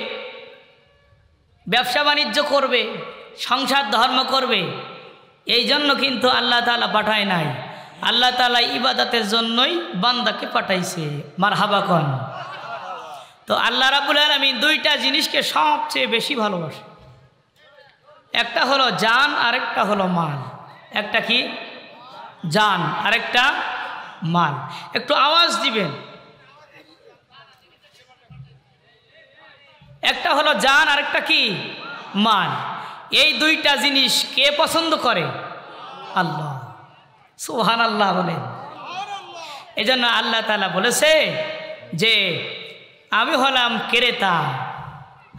ব্যবসা বাণিজ্য করবে, সংসার ধর্ম করবে, এই জন্য কিন্তু আল্লাহ তাআলা পাঠায় নাই। আল্লাহ তাআলা ইবাদতের জন্যই বান্দাকে পাঠাইছে। মারহাবা কোন। তো আল্লাহ রাব্বুল আলামিন দুইটা জিনিসকে সবচেয়ে বেশি ভালোবাসে, একটা হলো জান, আরেকটা হলো মাল। একটা কি? জান, আরেকটা মাল। একটু আওয়াজ দিবেন। একটা হলো জান, আরেকটা কি? মাল। এই দুইটা জিনিস কে পছন্দ করে? আল্লাহ। সুবহানাল্লাহ বলেন। এজন্য আল্লাহ তাআলা বলেছে যে আমি হলাম ক্রেতা।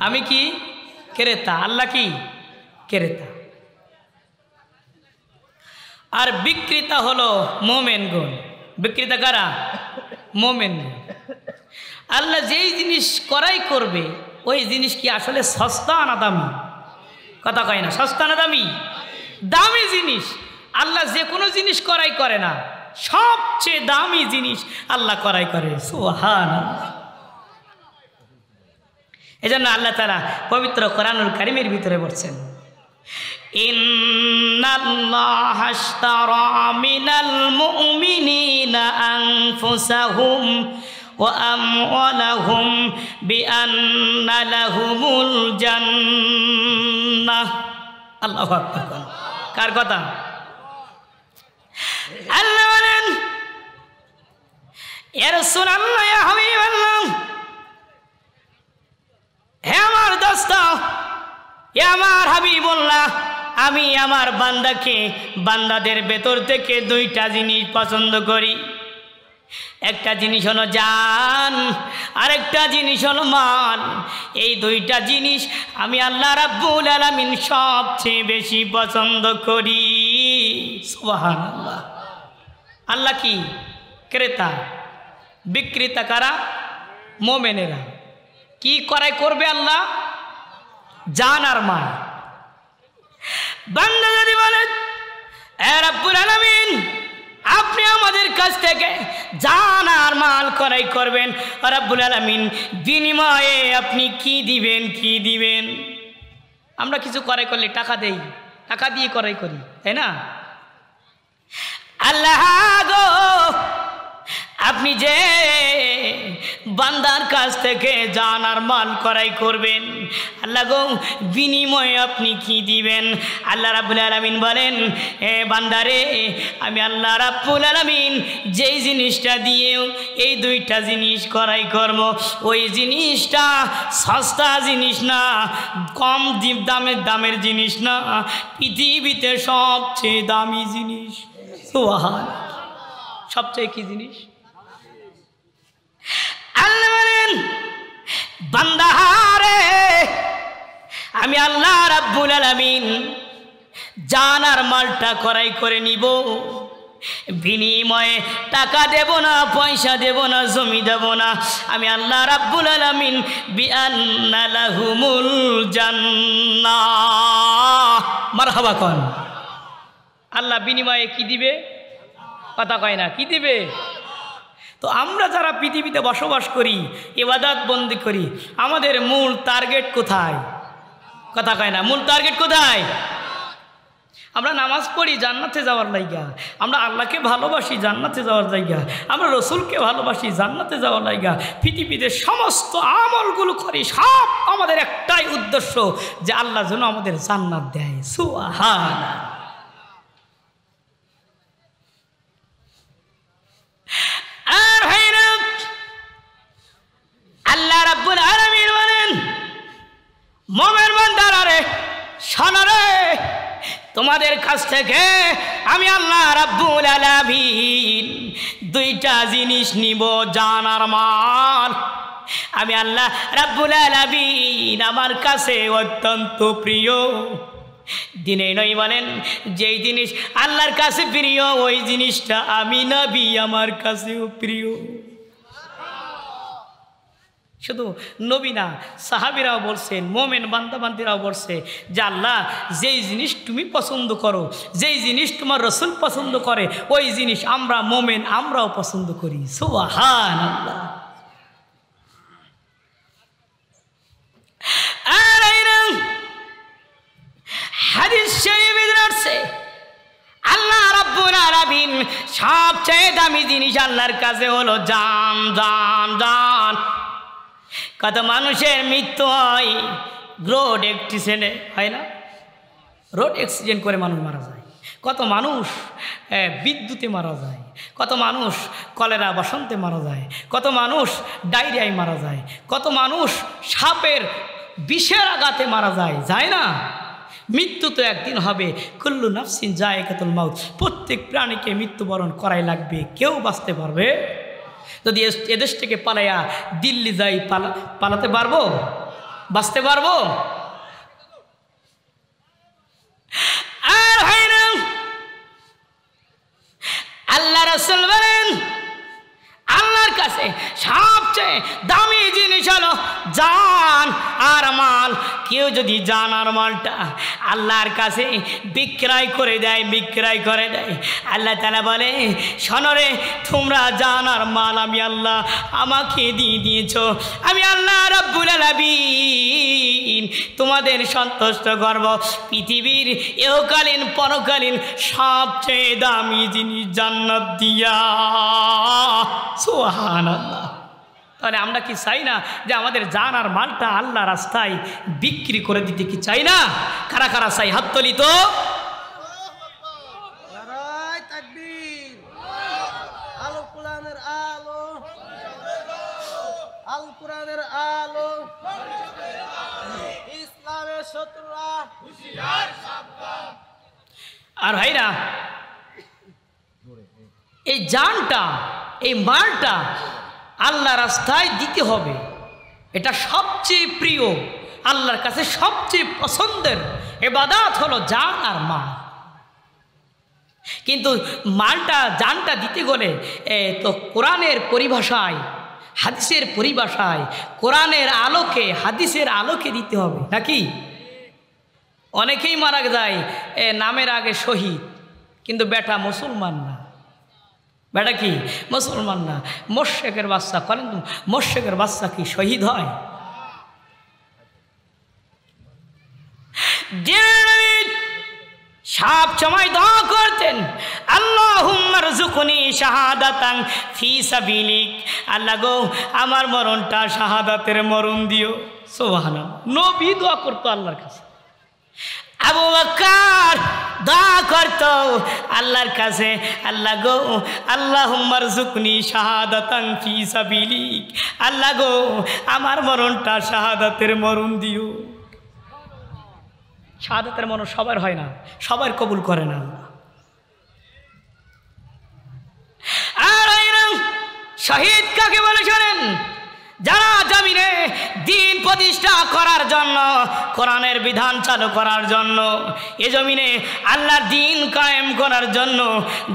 আমি কি? ক্রেতা। আল্লাহ কি? ক্রেতা। আর বিক্রেতা হলো মোমেনগণ। বিক্রেতা কারা? মোমেনগণ। আল্লাহ যেই জিনিস করাই করবে ওই জিনিস কি আসলে সস্তা না দামি? কথা কয় না, সস্তা না দামি? দামি জিনিস। আল্লাহ যে কোনো জিনিস করাই করে না, সবচেয়ে দামি জিনিস আল্লাহ করাই করে। সুবহানাল্লাহ। এজন্য আল্লাহ তাআলা পবিত্র কোরআনুল কারীমের ভিতরে বলছেন, ইন্নাল্লাহা আশতারা মিনাল মুমিনিনা আনফুসাহুম ওয়া আমওয়ালাহুম বিআন্না লাহুমুল জান্নাহ। আল্লাহু আকবার। কার কথা? আল্লাহ বলেন, ইয়া রাসূলুল্লাহ, ইয়া হাবিবাল্লাহ, হে আমার দোস্ত, হে আমার হাবিবুল্লাহ, আমি আমার বান্দাদের ভেতর থেকে দুইটা জিনিস পছন্দ করি। একটা জিনিস হলো জান, আরেকটা জিনিস হলো মাল। এই দুইটা জিনিস আমি আল্লাহ রাব্বুল আলামিন সবচেয়ে বেশি পছন্দ করি। সুবহানাল্লাহ। আল্লাহ কি? ক্রেতা। বিক্রেতা কারা? মোমেনেরা। কি করাই করবে আল্লাহ? জান আর মাল। বান্দা যদি বলে এ রাব্বুল আলামিন, আপনি আমাদের কাছ থেকে জান আর মাল করাই করবেন, রাব্বুল আলামিন বিনিময়ে আপনি কি দিবেন? কি দিবেন? আমরা কিছু করাই করলে টাকা দেই, টাকা দিয়ে করাই করি, তাই না? আল্লাহ গো, আপনি যে বান্দার কাছ থেকে জান আর মাল করাই করবেন, আল্লাহ গো বিনিময়ে আপনি কি দিবেন? আল্লাহ রাব্বুল আলামিন বলেন, এ বান্দারে, আমি আল্লাহ রাব্বুল আলামিন যেই জিনিসটা দিয়ে এই দুইটা জিনিস করাই করব, ওই জিনিসটা সস্তা জিনিস না, কম দামের জিনিস না, পৃথিবীতে সবচেয়ে দামি জিনিস। সুবহানাল্লাহ। সবচেয়ে কি জিনিস? আল্লাহ বলেন, বান্দারে, আমি আল্লাহ রাব্বুল আলামিন জান আর মালটা করাই করে নিব, বিনিময়ে টাকা দেব না, পয়সা দেব না, জমি দেব না। আমি আল্লাহ রাব্বুল আলামিন বিআন্না লাহুমুল জান্নাহ। মারহাবা কোন। আল্লাহ বিনিময়ে কি দিবে? কথা কয় না, কি দিবে? তো আমরা যারা পৃথিবীতে বসবাস করি, ইবাদত বন্দি করি, আমাদের মূল টার্গেট কোথায়? কথা কয় না, মূল টার্গেট কোথায়? আমরা নামাজ পড়ি জান্নাতে যাওয়ার লাইগা, আমরা আল্লাহকে ভালোবাসি জান্নাতে যাওয়ার জায়গা, আমরা রসুলকে ভালোবাসি জান্নাতে যাওয়ার লাইগা, পৃথিবীতে সমস্ত আমলগুলো করি, সব আমাদের একটাই উদ্দেশ্য যে আল্লাহ যেন আমাদের জান্নাত দেয়। সুবহানাল্লাহ। আর ভাইরা, আল্লাহ রাব্বুল আলামিন বলেন, মুমিন বান্দারা রে, শোনো রে, তোমাদের কাছ থেকে আমি আল্লাহ রাব্বুল আলামিন দুইটা জিনিস নিব, জান আর মাল। আমি আল্লাহ রাব্বুল আলামিন আমার কাছে অত্যন্ত প্রিয়। দিনে নয় বলেন, যেই জিনিস আল্লাহর কাছে প্রিয় ওই জিনিসটা আমি নবী আমার কাছেও প্রিয়। শুধু নবী না, সাহাবীরাও বলছেন, মোমেন বান্দাবান্দিরাও বলছে যে আল্লাহ যেই জিনিস তুমি পছন্দ করো, যেই জিনিস তোমার রসুল পছন্দ করে, ওই জিনিস আমরা মোমেন আমরাও পছন্দ করি। সুবহানাল্লাহ। আর হাদিস শরীফে আছে, আল্লাহ রাব্বুল আলামিন সবচেয়ে দামি জিনিস আল্লাহর কাছে হলো জান। জান জান। কত মানুষের মৃত্যু হয় রোড অ্যাক্সিডেন্টে, হয় না? রোড অ্যাক্সিডেন্ট করে মানুষ মারা যায়। কত মানুষ বিদ্যুতে মারা যায়, কত মানুষ কলেরা বসন্তে মারা যায়, কত মানুষ ডায়রিয়ায় মারা যায়, কত মানুষ সাপের বিষের আঘাতে মারা যায়, যায় না? মৃত্যু তো একদিন হবে। কুল্লু নাফসিন যায়কাতুল মাউত, প্রত্যেক প্রাণীকে মৃত্যুবরণ করাই লাগবে, কেউ বাঁচতে পারবে? যদি এদেশ থেকে পালাইয়া দিল্লি যাই, পালাতে পারবো? বাঁচতে পারবো? আর হয় না। আল্লাহ রাসূল বলেন আল্লাহর কাছে সবচেয়ে দামি জিনিস হলো জান আর মাল। কেউ যদি জান আর মালটা আল্লাহর কাছে বিক্রয় করে দেয়, বিক্রয় করে দেয়, আল্লাহ তাআলা বলে, শোনরে, তোমরা জান আর মাল আমি আল্লাহ আমাকে দিয়ে দিয়েছো। আমি আল্লাহ রাব্বুল আলামিন তোমাদের সন্তুষ্ট করব। পৃথিবীর ইহকালীন পরকালীন সবচেয়ে দামি জিনিস জান্নাত দিয়া। সুবহানাল্লাহ। তাহলে আমরা কি চাই না যে আমাদের জান আর মালটা আল্লাহ রাস্তায় বিক্রি করে দিতে? কি চাই না? কারা কারা চাই? হাত তুলি তো। নারায়ে তাকবীর। আলো কোরআনের আলো, আল কোরআনের আলো, ইসলামের শত্রুরা হুঁশিয়ার সাবধান। আর ভাইরা, এই জানটা, এই মালটা আল্লাহ রাস্তায় দিতে হবে। এটা সবচেয়ে প্রিয়, আল্লাহর কাছে সবচেয়ে পছন্দের ইবাদত হলো জান আর মাল। কিন্তু মালটা, জানটা দিতে গেলে তো কোরআনের পরিভাষায়, হাদিসের পরিভাষায়, কোরআনের আলোকে, হাদিসের আলোকে দিতে হবে, নাকি? অনেকেই মারা যায় নামের আগে শহীদ, কিন্তু বেটা মুসলমান না। বেটা কি? মুসলমান না, মোশরেকের বাচ্চা। করেন তো, মোশরেকের বাচ্চা কি শহীদ হয়? সব সময় দোয়া করতেন, আল্লাহুম্মা রযুকনি শাহাদাতান ফি সাবিলিক। আল্লাহ গো, আমার মরণটা শাহাদাতের মরণ দিও। সুবহানাল্লাহ। নবী দোয়া করতো আল্লাহর কাছে। আবু বকর দোয়া করতো আল্লাহর কাছে, আল্লাহ গো, আল্লাহুম্মা রযুকনি শাহাদাতান ফি সাবিলিক। আল্লাহ গো, আমার মরণটা শাহাদাতের মরণ দিও। শাহাদাতের মরণ সবার হয় না, সবার কবুল করে না আল্লাহ। আর শহীদ কাকে বলে শোনেন? যারা জমিনে দিন প্রতিষ্ঠা করার জন্য, কোরআনের বিধান চালু করার জন্য, এ জমিনে আল্লাহর দিন কায়েম করার জন্য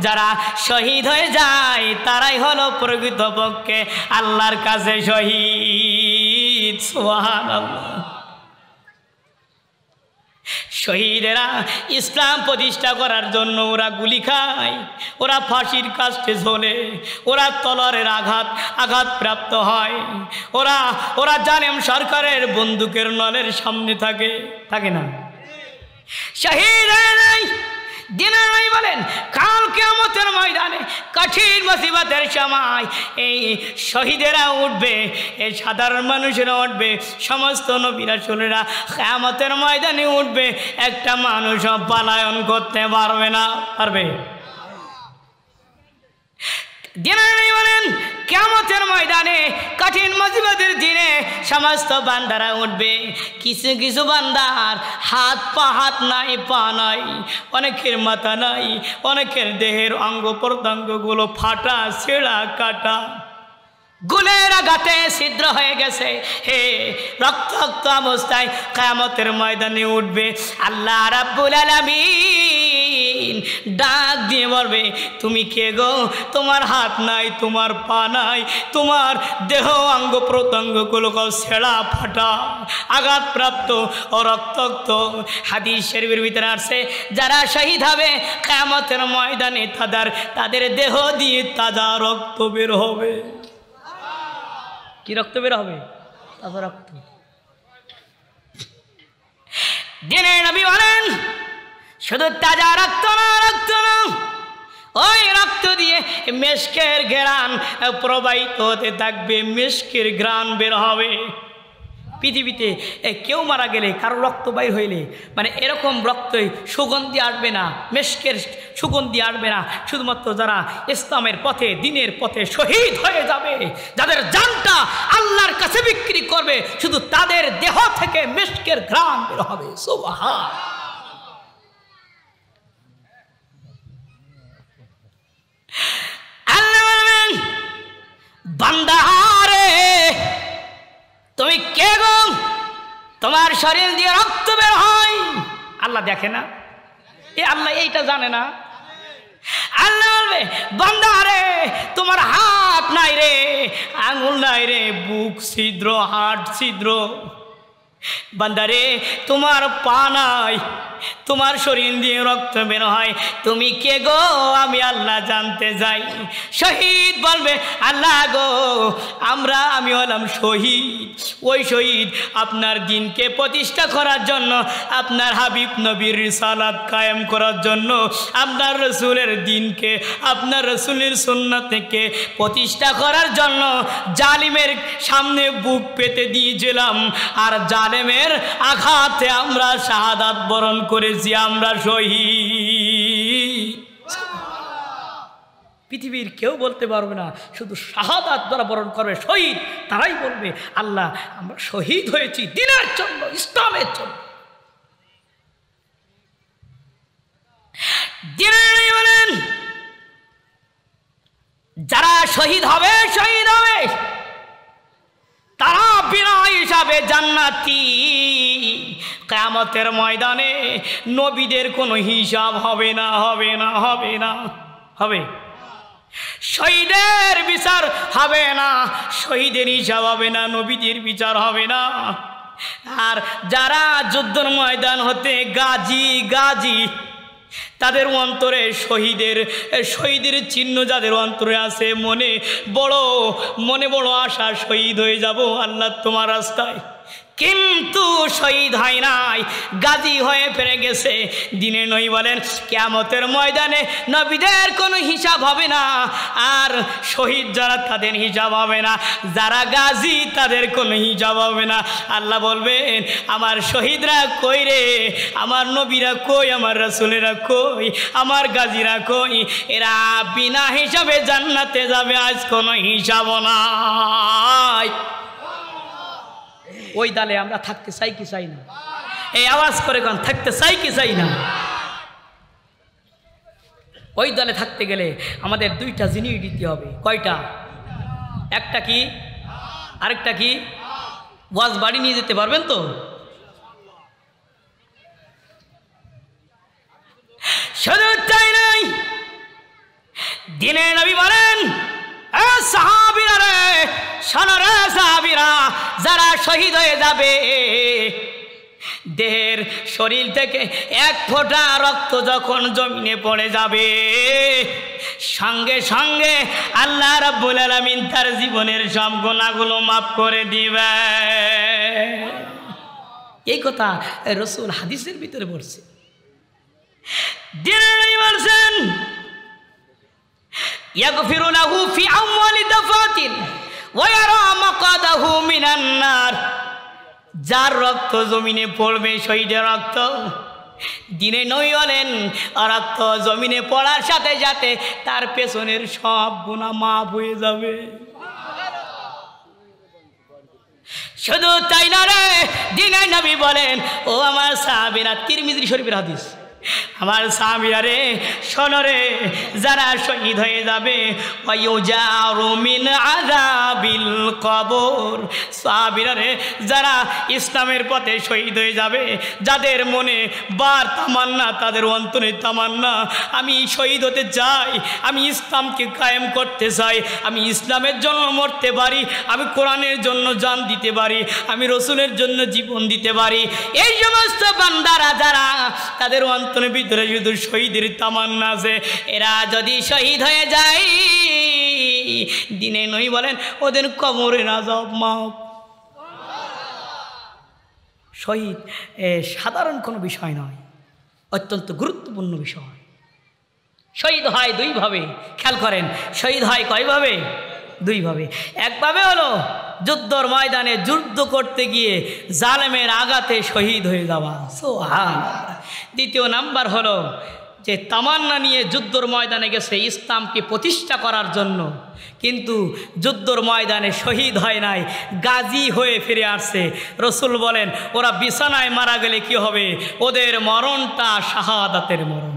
যারা শহীদ হয়ে যায়, তারাই হলো প্রকৃতপক্ষে আল্লাহর কাছে শহীদ। সুবহানাল্লাহ। শহীদেরা ইসলাম প্রতিষ্ঠা করার জন্য ওরা গুলি খায়, ওরা ফাঁসির কাস্টে ঝোলে, ওরা তলোয়ারের আঘাতপ্রাপ্ত হয়, ওরা জালেম সরকারের বন্দুকের নলের সামনে থাকে না। শহীদ দিনের নাই বলেন, কাল কিয়ামতের ময়দানে কঠিন মুসিবতের সময় এই শহীদেরা উঠবে, এই সাধারণ মানুষেরা উঠবে, সমস্ত নবী রাসূলেরা কিয়ামতের ময়দানে উঠবে। একটা মানুষও পলায়ন করতে পারবে না। পারবে? দিনের নাই বলেন, কিয়ামতের ময়দানে কঠিন মুসিবতের দিনে সমস্ত বান্দারা উঠবে। কিছু কিছু বান্দার হাত নাই, পা নাই, অনেকের মাথা নাই, অনেকের দেহের অঙ্গ প্রত্যঙ্গগুলো ফাটা, ছেঁড়া, কাটা, গুলের আঘাতে ছিদ্র হয়ে গেছে। হে রক্তাক্ত অবস্থায় কিয়ামতের ময়দানে উঠবে। আল্লাহ রাব্বুল আলামিন ডাক দিয়ে বলবে, তুমি কে গো? তোমার হাত নাই, তোমার পা নাই, তোমার দেহ অঙ্গ প্রত্যঙ্গগুলো ছেঁড়া, ফাটা, আঘাতপ্রাপ্ত ও রক্তাক্ত। হাদিস শরীফের ভিতরে আসছে, যারা শহীদ হবে কিয়ামতের ময়দানে তাদের দেহ দিয়ে তাজা রক্ত বের হবে। কি রক্ত বের হবে? তাজা রক্ত। দিনের নবী বলেন, শুধু তাজা রক্ত না, ওই রক্ত দিয়ে মেশকের ঘ্রাণ প্রবাহিত হতে থাকবে, মেশকের ঘ্রাণ বের হবে। পৃথিবীতে কেউ মারা গেলে কারো রক্ত বাইর হইলে মানে এরকম রক্তই সুগন্ধি আসবে না, মেশকের সুগন্ধি আসবে না। শুধুমাত্র যারা ইসলামের পথে দ্বীনের পথে শহীদ হয়ে যাবে, যাদের জানটা আল্লাহর কাছে বিক্রি করবে, শুধু তাদের দেহ থেকে মেশকের ঘ্রাণ বের হবে। সুবহান। আল্লাহ বলবেন, বান্দা রে তুমি কে গো, তোমার শরীর দিয়ে রক্ত বের হয়। আল্লাহ দেখে না? আল্লাহ এইটা জানে না? আল্লাহ বলবে, বান্দা রে তোমার হাত নাই রে, আঙুল নাই রে, বুক ছিদ্র, হাট ছিদ্র। বান্দা রে তোমার পা নাই, তোমার শরীর দিয়ে রক্ত বের হয়। তুমি কে গো, আমি আল্লাহ জানতে যাই। শহীদ বলবে, আল্লাহ গো আমি হলাম শহীদ। ওই শহীদ আপনার দিনকে প্রতিষ্ঠা করার জন্য, আপনার হাবিব নবীর রিসালাত কায়েম করার জন্য, আপনার রসুলের দিনকে, আপনার রসুলের সুন্নাতকে প্রতিষ্ঠা করার জন্য জালিমের সামনে বুক পেতে দিয়েছিলাম। আর জালেমের আঘাতে আমরা শাহাদাত বরণ করেছি, আমরা শহীদ। পৃথিবীর কেউ বলতে পারবে না, শুধু শাহাদাত যারা বরণ করবে শহীদ, তারাই বলবে আল্লাহ আমরা শহীদ হয়েছি দ্বীনের জন্য, ইসলামের জন্য। বলেন যারা শহীদ হবে, শহীদ হবে তারা বিনা হিসাবে জান্নাতি। কিয়ামতের ময়দানে নবীদের কোনো হিসাব হবে না, হবে না, হবে না, হবে। শহীদের বিচার হবে না, শহীদের হিসাব হবে না, নবীদের বিচার হবে না। আর যারা যুদ্ধের ময়দান হতে গাজী গাজী, তাদের অন্তরে শহীদের চিহ্ন যাদের অন্তরে আছে, মনে বড় আশা শহীদ হয়ে যাব আল্লাহ তোমার রাস্তায়, কিন্তু শহীদ হয় নাই, গাজী হয়ে ফিরে গেছে। দিনে নই বলেন কিয়ামতের ময়দানে নবীদের কোনো হিসাব হবে না, আর শহীদ যারা তাদের হিসাব হবে না, যারা গাজী তাদের কোনো হিসাব হবে না। আল্লাহ বলবেন আমার শহীদরা কই রে, আমার নবীরা কই, আমার রাসূলেরা কই, আমার গাজীরা কই? এরা বিনা হিসাবে জান্নাতে যাবে, আজ কোনো হিসাব নাই। ওই দলে আমরা থাকতে চাই কি চাই না? এই আওয়াজ করে কোন থাকতে চাই কি চাই না? ওই দলে থাকতে গেলে আমাদের দুইটা জিনিস দিতে হবে। কয়টা? একটা কি, আরেকটা কি? ওয়াজ বাড়ি নিয়ে যেতে পারবেন তো? শুধু তাই নাই, দিনে নবী বলেন সাহাবীরা রে, শোনো রে সাহাবীরা, যারা শহীদ হয়ে যাবে, দেহের শরীর থেকে এক ফোঁটা রক্ত যখন জমিনে পড়ে যাবে, সঙ্গে সঙ্গে আল্লাহ রাব্বুল আলামিন তার জীবনের সব গুনাহগুলো মাফ করে দিবে। এই কথা রাসূল হাদিসের ভিতরে বলছে। দিনে বলছেন ইয়াগফিরু লাহু ফি আমওয়ালি দাফাতিন ওয়া ইয়ারা মাকাদাহু মিনান নার। যার রক্ত জমিনে পড়বে, শহীদের রক্ত, দিনে নই বলেন রক্ত জমিনে পড়ার সাথে সাথে তার পেছনের সব গুনাহ মাফ হয়ে যাবে। শুধু তাই না রে, দিনে নবী বলেন ও আমার সাহাবীরা, তিরমিজি শরীফের হাদিস, আমার সাহাবীরা রে শোনো রে, যারা শহীদ হয়ে যাবে ওয়ায়ুজারু মিন আযাবিল কবর। সাহাবীরা রে যারা ইসলামের পথে শহীদ হয়ে যাবে, যাদের মনে বার তামান্না, তাদের অন্তরে তামান্না আমি শহীদ হতে চাই, আমি ইসলামকে কায়েম করতে চাই, আমি ইসলামের জন্য মরতে পারি, আমি কোরআনের জন্য জান দিতে পারি, আমি রসুলের জন্য জীবন দিতে পারি, এই সমস্ত বান্দারা যারা তাদের অন্তরের ভিতরে শুধু শহীদের তামান্না আছে, এরা যদি শহীদ হয়ে যায়, দিনে নই বলেন ওদের কবরের আযাব মাফ। শহীদ সাধারণ কোনো বিষয় নয়, অত্যন্ত গুরুত্বপূর্ণ বিষয়। শহীদ হয় দুইভাবে, খেয়াল করেন, শহীদ হয় কয়ভাবে? দুইভাবে। একভাবে হলো যুদ্ধর ময়দানে যুদ্ধ করতে গিয়ে জালেমের আঘাতে শহীদ হয়ে যাওয়া, সুবহানাল্লাহ। দ্বিতীয় নাম্বার হলো যে তামান্না নিয়ে যুদ্ধর ময়দানে গেছে ইসলামকে প্রতিষ্ঠা করার জন্য, কিন্তু যুদ্ধর ময়দানে শহীদ হয় নাই, গাজী হয়ে ফিরে আসছে। রসুল বলেন ওরা বিছানায় মারা গেলে কি হবে? ওদের মরণটা শাহাদাতের মরণ।